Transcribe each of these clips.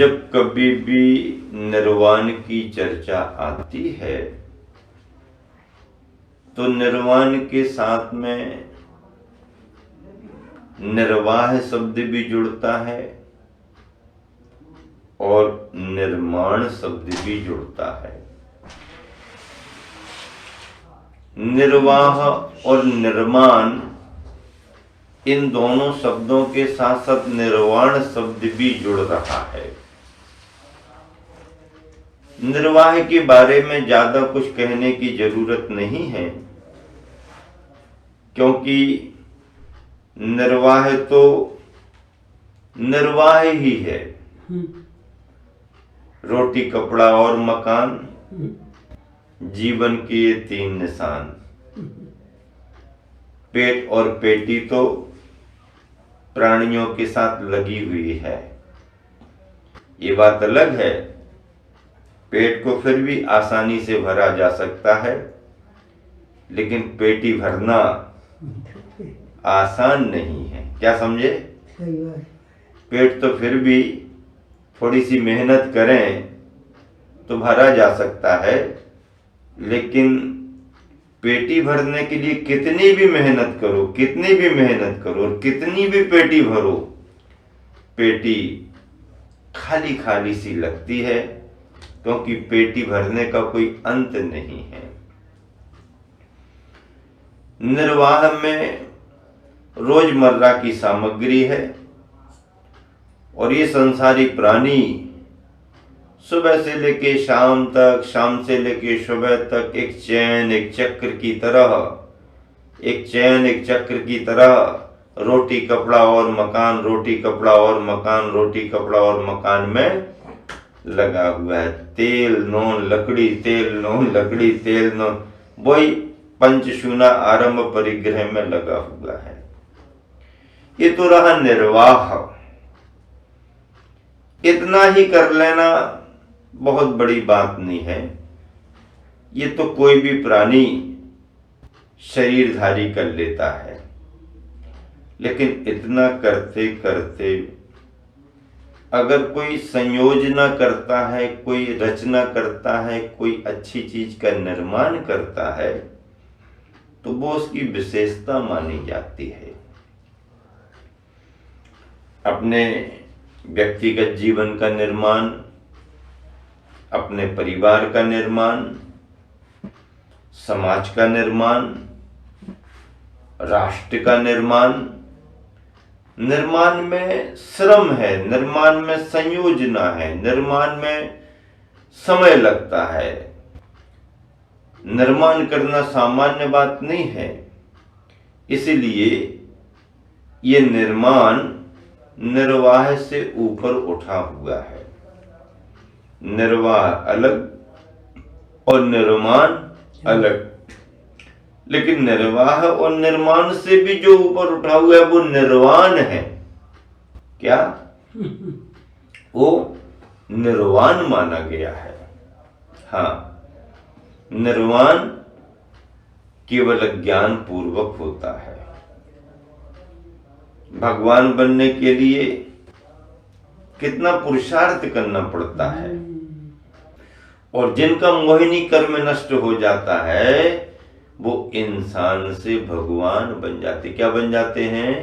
जब कभी भी निर्वाण की चर्चा आती है तो निर्वाण के साथ में निर्वाह शब्द भी जुड़ता है और निर्माण शब्द भी जुड़ता है। निर्वाह और निर्माण, इन दोनों शब्दों के साथ साथ निर्वाण शब्द भी जुड़ रहा है। निर्वाह के बारे में ज्यादा कुछ कहने की जरूरत नहीं है, क्योंकि निर्वाह तो निर्वाह ही है। रोटी, कपड़ा और मकान, जीवन के ये तीन निशान। पेट और पेटी तो प्राणियों के साथ लगी हुई है। ये बात अलग है, पेट को फिर भी आसानी से भरा जा सकता है, लेकिन पेटी भरना आसान नहीं है। क्या समझे? पेट तो फिर भी थोड़ी सी मेहनत करें तो भरा जा सकता है, लेकिन पेटी भरने के लिए कितनी भी मेहनत करो, कितनी भी मेहनत करो और कितनी भी पेटी भरो, पेटी खाली खाली सी लगती है, क्योंकि पेटी भरने का कोई अंत नहीं है। निर्वाह में रोजमर्रा की सामग्री है और ये संसारी प्राणी सुबह से लेके शाम तक, शाम से लेके सुबह तक एक चैन, एक चक्र की तरह, एक चैन, एक चक्र की तरह रोटी, कपड़ा और मकान, रोटी, कपड़ा और मकान, रोटी, कपड़ा और मकान में लगा हुआ है। तेल, नून, लकड़ी, तेल, नून, लकड़ी, तेल, नून, वही पंचशूना आरंभ परिग्रह में लगा हुआ है। ये तो रहा निर्वाह। इतना ही कर लेना बहुत बड़ी बात नहीं है। ये तो कोई भी प्राणी शरीरधारी कर लेता है, लेकिन इतना करते करते अगर कोई संयोजना करता है, कोई रचना करता है, कोई अच्छी चीज का निर्माण करता है, तो वो उसकी विशेषता मानी जाती है। अपने व्यक्तिगत जीवन का निर्माण, अपने परिवार का निर्माण, समाज का निर्माण, राष्ट्र का निर्माण, निर्माण में श्रम है, निर्माण में संयोजना है, निर्माण में समय लगता है। निर्माण करना सामान्य बात नहीं है। इसलिए ये निर्माण निर्वाह से ऊपर उठा हुआ है। निर्वाह अलग और निर्माण अलग, लेकिन निर्वाह और निर्माण से भी जो ऊपर उठा हुआ है वो निर्वाण है। क्या? वो निर्वाण माना गया है। हाँ, निर्वाण केवल ज्ञान पूर्वक होता है। भगवान बनने के लिए कितना पुरुषार्थ करना पड़ता है, और जिनका मोहिनी कर्म नष्ट हो जाता है वो इंसान से भगवान बन जाते। क्या बन जाते हैं?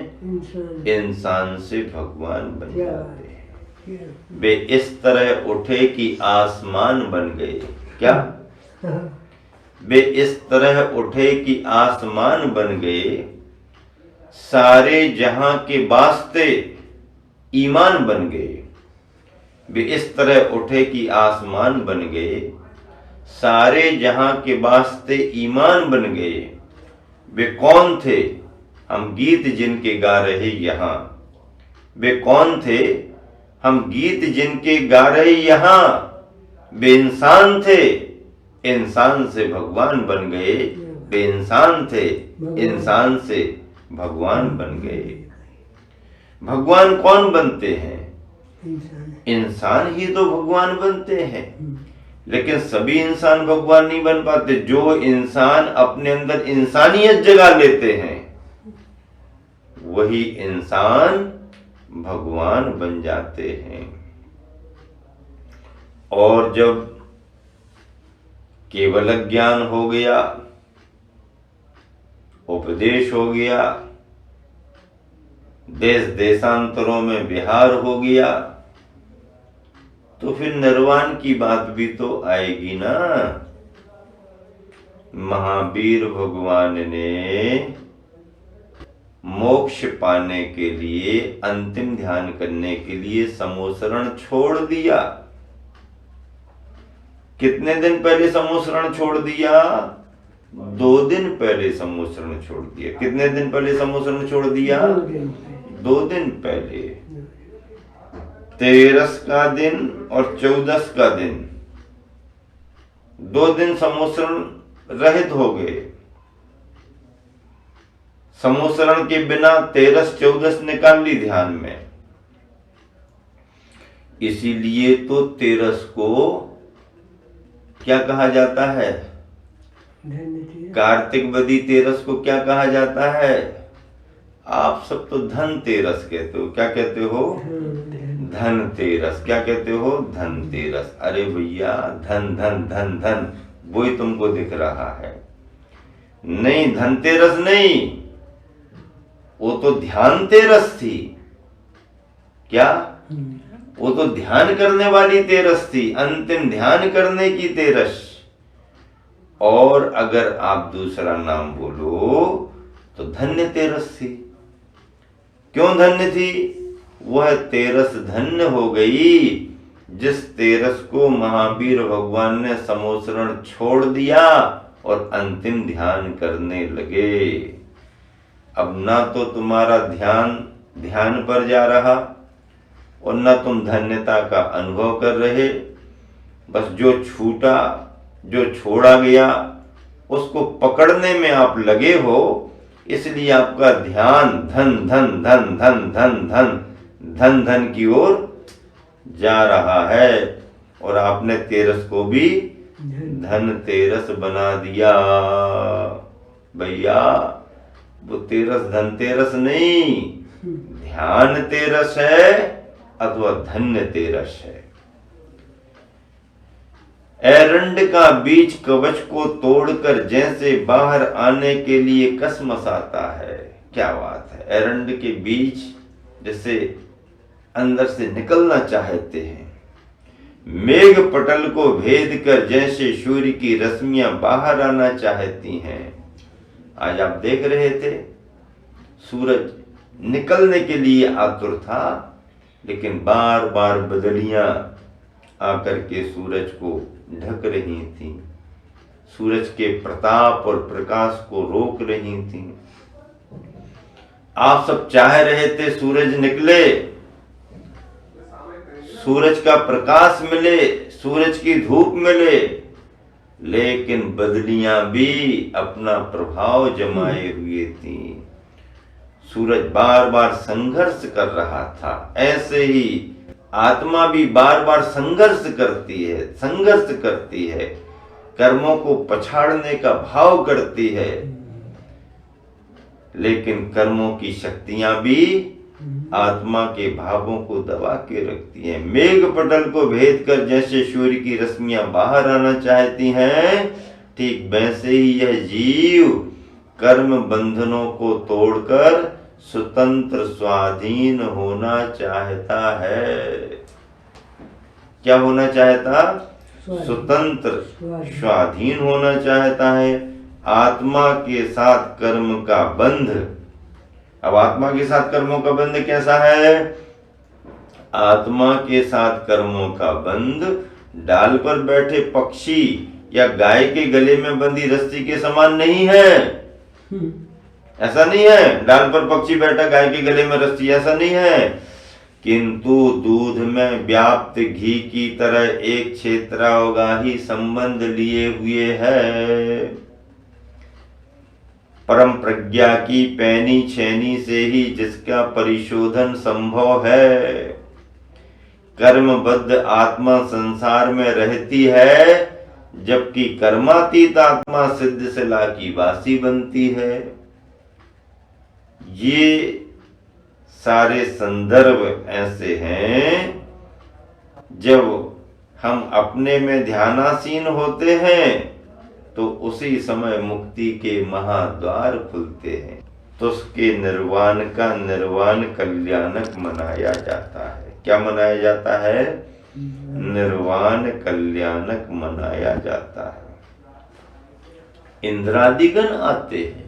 इंसान से भगवान बन जाते हैं। वे इस तरह उठे कि आसमान बन गए। क्या? वे इस तरह उठे कि आसमान बन गए, सारे जहां के वास्ते ईमान बन गए। वे इस तरह उठे कि आसमान बन गए, सारे जहां के वास्ते ईमान बन गए। वे कौन थे? हम गीत जिनके गा रहे यहाँ। वे कौन थे? हम गीत जिनके गा रहे यहाँ। वे इंसान थे, इंसान से भगवान बन गए। वे इंसान थे, इंसान से भगवान बन गए। भगवान कौन बनते हैं? इंसान ही तो भगवान बनते हैं, लेकिन सभी इंसान भगवान नहीं बन पाते। जो इंसान अपने अंदर इंसानियत जगा लेते हैं वही इंसान भगवान बन जाते हैं। और जब केवल ज्ञान हो गया, उपदेश हो गया, देश देशांतरों में विहार हो गया, तो फिर निर्वाण की बात भी तो आएगी ना। महावीर भगवान ने मोक्ष पाने के लिए, अंतिम ध्यान करने के लिए समोसरण छोड़ दिया। कितने दिन पहले समोसरण छोड़ दिया? 2 दिन पहले समोसरण छोड़ दिया। कितने दिन पहले समोसरण छोड़ दिया? 2 दिन पहले। 13 का दिन और 14 का दिन, 2 दिन समोसरण रहित हो गए। समोसरण के बिना 13-14 निकाल ली ध्यान में। इसीलिए तो 13 को क्या कहा जाता है? कार्तिक बदी 13 को क्या कहा जाता है? आप सब तो धनतेरस कहते हो। क्या कहते हो? धनतेरस। क्या कहते हो? धनतेरस। अरे भैया, धन धन धन धन वो ही तुमको दिख रहा है। नहीं, धनतेरस नहीं, वो तो ध्यान तेरस थी। क्या? वो तो ध्यान करने वाली तेरस थी, अंतिम ध्यान करने की तेरस। और अगर आप दूसरा नाम बोलो तो धन्य तेरस थी। क्यों धन्य थी? वह तेरस धन्य हो गई जिस तेरस को महावीर भगवान ने समोसरण छोड़ दिया और अंतिम ध्यान करने लगे। अब ना तो तुम्हारा ध्यान पर जा रहा और ना तुम धन्यता का अनुभव कर रहे। बस जो छूटा, जो छोड़ा गया, उसको पकड़ने में आप लगे हो। इसलिए आपका ध्यान धन धन धन धन धन धन धन धन की ओर जा रहा है और आपने तेरस को भी धन तेरस बना दिया। भैया, वो तेरस धनतेरस नहीं, ध्यान तेरस है अथवा धन्य तेरस है। एरंड का बीज कवच को तोड़कर जैसे बाहर आने के लिए कसमसाता है। क्या बात है! एरंड के बीज जैसे अंदर से निकलना चाहते हैं, मेघ पटल को भेद कर जैसे सूर्य की रश्मियां बाहर आना चाहती हैं। आज आप देख रहे थे, सूरज निकलने के लिए आतुर था, लेकिन बार बार बदलियां आकर के सूरज को ढक रही थी, सूरज के प्रताप और प्रकाश को रोक रही थी। आप सब चाह रहे थे सूरज निकले, सूरज का प्रकाश मिले, सूरज की धूप मिले, लेकिन बदलियां भी अपना प्रभाव जमाए हुए थी। सूरज बार बार संघर्ष कर रहा था। ऐसे ही आत्मा भी बार बार संघर्ष करती है, कर्मों को पछाड़ने का भाव करती है, लेकिन कर्मों की शक्तियां भी आत्मा के भावों को दबा के रखती हैं। मेघ पटल को भेद कर जैसे सूर्य की रश्मियां बाहर आना चाहती हैं, ठीक वैसे ही यह जीव कर्म बंधनों को तोड़कर स्वतंत्र स्वाधीन होना चाहता है। क्या होना चाहता? स्वतंत्र स्वाधीन होना चाहता है। आत्मा के साथ कर्म का बंध। अब आत्मा के साथ कर्मों का बंध कैसा है? आत्मा के साथ कर्मों का बंध डाल पर बैठे पक्षी या गाय के गले में बंधी रस्सी के समान नहीं है। ऐसा नहीं है, डाल पर पक्षी बैठा गाय के गले में रस्सी, ऐसा नहीं है। किंतु दूध में व्याप्त घी की तरह एक क्षेत्रावगाही संबंध लिए हुए है। परम प्रज्ञा की पैनी छेनी से ही जिसका परिशोधन संभव है। कर्मबद्ध आत्मा संसार में रहती है, जबकि कर्मातीत आत्मा सिद्ध शिला की वासी बनती है। ये सारे संदर्भ ऐसे हैं जब हम अपने में ध्यानासीन होते हैं तो उसी समय मुक्ति के महाद्वार खुलते हैं। तो उसके निर्वाण का निर्वाण कल्याणक मनाया जाता है। क्या मनाया जाता है? निर्वाण कल्याणक मनाया जाता है। इंद्रादिगण आते हैं,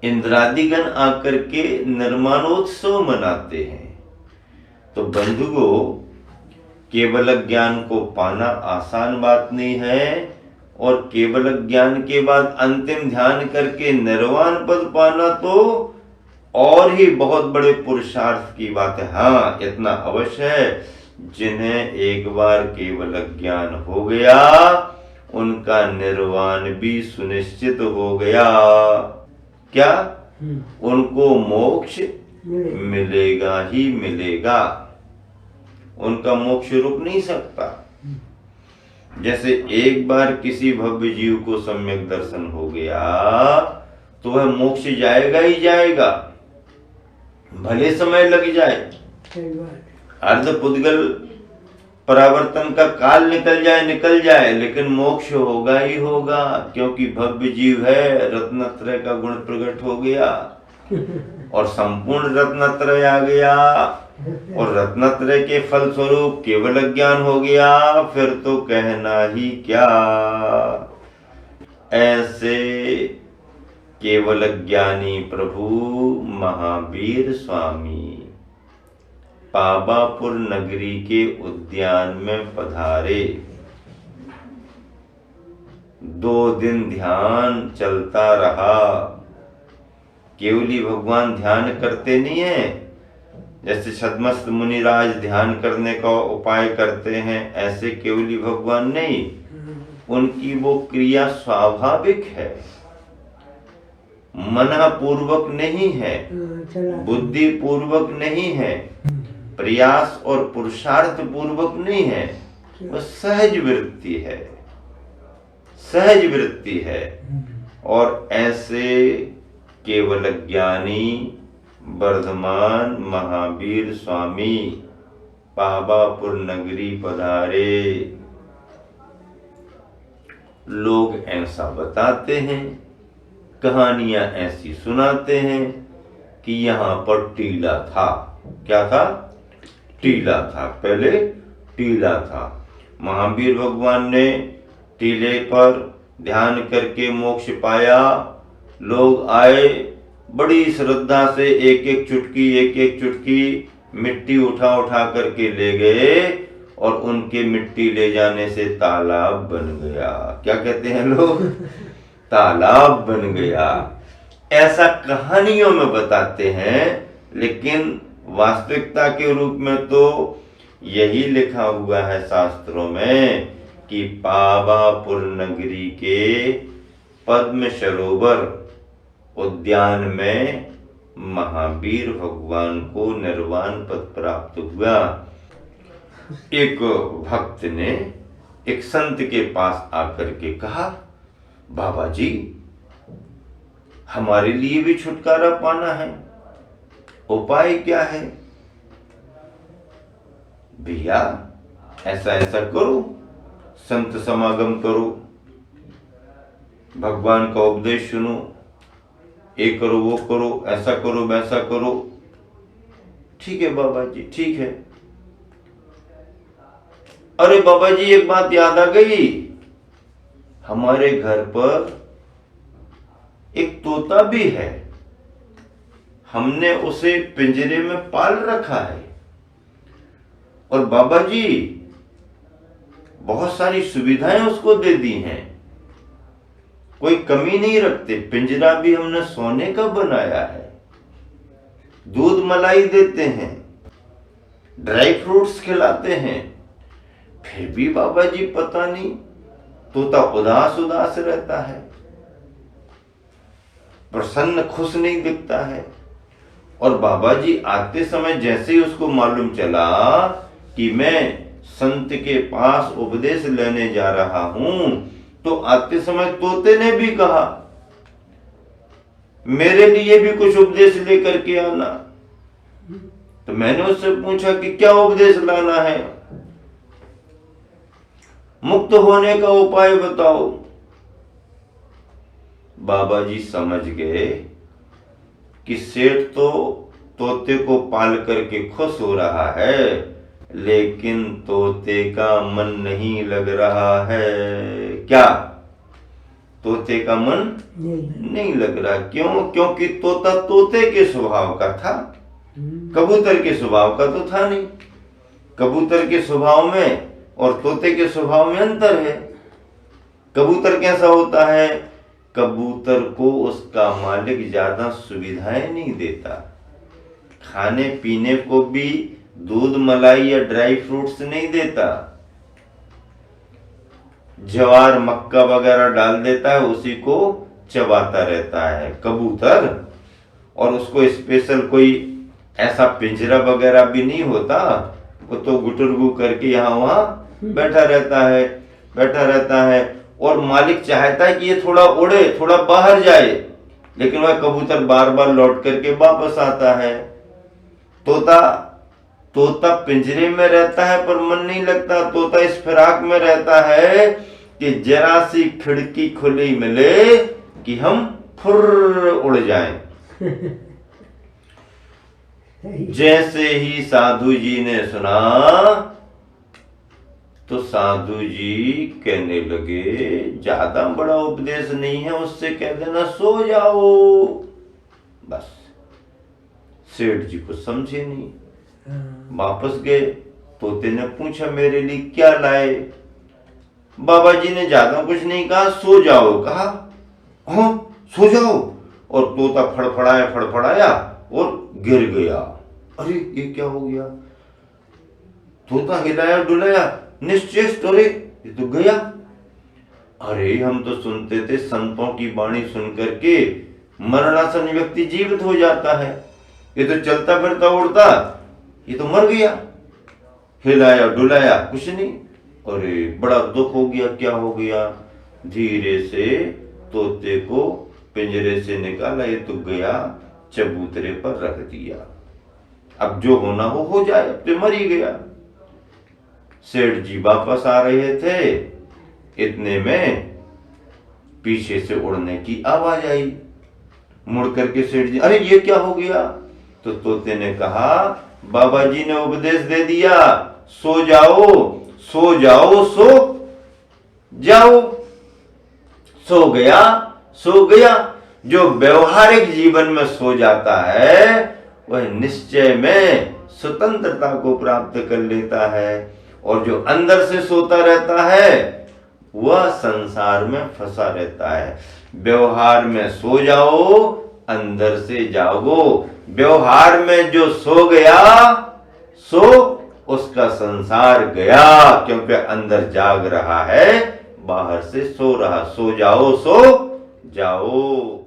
इंद्रादिगण आकर के निर्माणोत्सव मनाते हैं। तो बंधुओं, केवल ज्ञान को पाना आसान बात नहीं है, और केवल ज्ञान के बाद अंतिम ध्यान करके निर्वाण पद पाना तो और ही बहुत बड़े पुरुषार्थ की बात है। हाँ, इतना अवश्य है, जिन्हें एक बार केवल ज्ञान हो गया उनका निर्वाण भी सुनिश्चित हो गया। क्या? उनको मोक्ष मिलेगा ही मिलेगा, उनका मोक्ष रुक नहीं सकता। जैसे एक बार किसी भव्य जीव को सम्यक दर्शन हो गया तो वह मोक्ष जाएगा ही जाएगा, भले समय लग जाए, अर्ध पुद्गल परावर्तन का काल निकल जाए, लेकिन मोक्ष होगा ही होगा, क्योंकि भव्य जीव है, रत्नत्रय का गुण प्रकट हो गया और संपूर्ण रत्नत्रय आ गया, और रत्नत्रय के फल स्वरूप केवल ज्ञान हो गया, फिर तो कहना ही क्या। ऐसे केवल ज्ञानी प्रभु महावीर स्वामी पावापुर नगरी के उद्यान में पधारे। 2 दिन ध्यान चलता रहा। केवली भगवान ध्यान करते नहीं है, जैसे छद्मस्त मुनिराज ध्यान करने का उपाय करते हैं, ऐसे केवली भगवान नहीं, उनकी वो क्रिया स्वाभाविक है, मनपूर्वक नहीं है, बुद्धि पूर्वक नहीं है, प्रयास और पुरुषार्थ पूर्वक नहीं है, वो सहज वृत्ति है, सहज वृत्ति है। और ऐसे केवल ज्ञानी वर्धमान महावीर स्वामी पावापुर नगरी पधारे। लोग ऐसा बताते हैं, कहानियां ऐसी सुनाते हैं कि यहाँ पर टीला था। क्या था? टीला था। पहले टीला था। महावीर भगवान ने टीले पर ध्यान करके मोक्ष पाया। लोग आए, बड़ी श्रद्धा से एक एक चुटकी मिट्टी उठा करके ले गए, और उनके मिट्टी ले जाने से तालाब बन गया। क्या कहते हैं लोग? तालाब बन गया। ऐसा कहानियों में बताते हैं, लेकिन वास्तविकता के रूप में तो यही लिखा हुआ है शास्त्रों में कि पावापुर नगरी के पद्म सरोवर उद्यान में महावीर भगवान को निर्वाण पद प्राप्त हुआ। एक भक्त ने एक संत के पास आकर के कहा, बाबा जी, हमारे लिए भी छुटकारा पाना है, उपाय क्या है? भैया ऐसा ऐसा करो, संत समागम करो, भगवान का उपदेश सुनो, ये करो वो करो, ऐसा करो वैसा करो। ठीक है बाबा जी, ठीक है। अरे बाबा जी, एक बात याद आ गई, हमारे घर पर एक तोता भी है, हमने उसे पिंजरे में पाल रखा है, और बाबा जी बहुत सारी सुविधाएं उसको दे दी हैं, कोई कमी नहीं रखते। पिंजरा भी हमने सोने का बनाया है, दूध मलाई देते हैं, ड्राई फ्रूट्स खिलाते हैं, फिर भी बाबा जी पता नहीं तोता उदास उदास रहता है, प्रसन्न खुश नहीं दिखता है। और बाबा जी आते समय जैसे ही उसको मालूम चला कि मैं संत के पास उपदेश लेने जा रहा हूं, तो आते समय तोते ने भी कहा, मेरे लिए भी कुछ उपदेश लेकर के आना। तो मैंने उससे पूछा कि क्या उपदेश लाना है? मुक्त होने का उपाय बताओ। बाबा जी समझ गए कि सेठ तो तोते को पाल करके खुश हो रहा है, लेकिन तोते का मन नहीं लग रहा है। क्या? तोते का मन नहीं लग रहा। क्यों? क्योंकि तोता तोते के स्वभाव का था, कबूतर के स्वभाव का तो था नहीं। कबूतर के स्वभाव में और तोते के स्वभाव में अंतर है। कबूतर कैसा होता है? कबूतर को उसका मालिक ज्यादा सुविधाएं नहीं देता, खाने पीने को भी दूध मलाई या ड्राई फ्रूट्स नहीं देता, ज्वार मक्का वगैरह डाल देता है, उसी को चबाता रहता है कबूतर। और उसको स्पेशल कोई ऐसा पिंजरा वगैरह भी नहीं होता, वो तो गुटुरगु करके यहाँ वहां बैठा रहता है। और मालिक चाहता है कि ये थोड़ा उड़े, थोड़ा बाहर जाए, लेकिन वह कबूतर बार बार लौट करके वापस आता है। तोता पिंजरे में रहता है पर मन नहीं लगता। तोता इस फिराक में रहता है कि जरा सी खिड़की खुली मिले कि हम फुर्र उड़ जाएं। जैसे ही साधु जी ने सुना तो साधु जी कहने लगे, ज्यादा बड़ा उपदेश नहीं है, उससे कह देना सो जाओ बस। सेठ जी को समझे नहीं, वापस गए। तोते ने पूछा, मेरे लिए क्या लाए? बाबा जी ने ज्यादा कुछ नहीं कहा, सो जाओ कहा। हाँ सो जाओ। और तोता फड़फड़ाया और गिर गया। अरे ये क्या हो गया? तोता हिलाया डुलाया, निश्चेष्ट, अरे ये तो गया। अरे हम तो सुनते थे संतों की वाणी सुन करके मरणासन व्यक्ति जीवित हो जाता है, ये तो चलता फिरता उड़ता, ये तो मर गया। हिलाया डुलाया कुछ नहीं। अरे बड़ा दुख हो गया, क्या हो गया? धीरे से तोते को पिंजरे से निकाला, ये तो गया, चबूतरे पर रख दिया। अब जो होना हो जाए, अब तो मर ही गया। सेठ जी वापस आ रहे थे, इतने में पीछे से उड़ने की आवाज आई। मुड़ करके सेठ जी, अरे ये क्या हो गया? तो तोते ने कहा, बाबा जी ने उपदेश दे दिया, सो जाओ सो जाओ सो जाओ। सो गया। जो व्यवहारिक जीवन में सो जाता है वह निश्चय में स्वतंत्रता को प्राप्त कर लेता है, और जो अंदर से सोता रहता है वह संसार में फंसा रहता है। व्यवहार में सो जाओ, अंदर से जागो। व्यवहार में जो सो गया सो उसका संसार गया, क्योंकि अंदर जाग रहा है, बाहर से सो रहा। सो जाओ सो जाओ।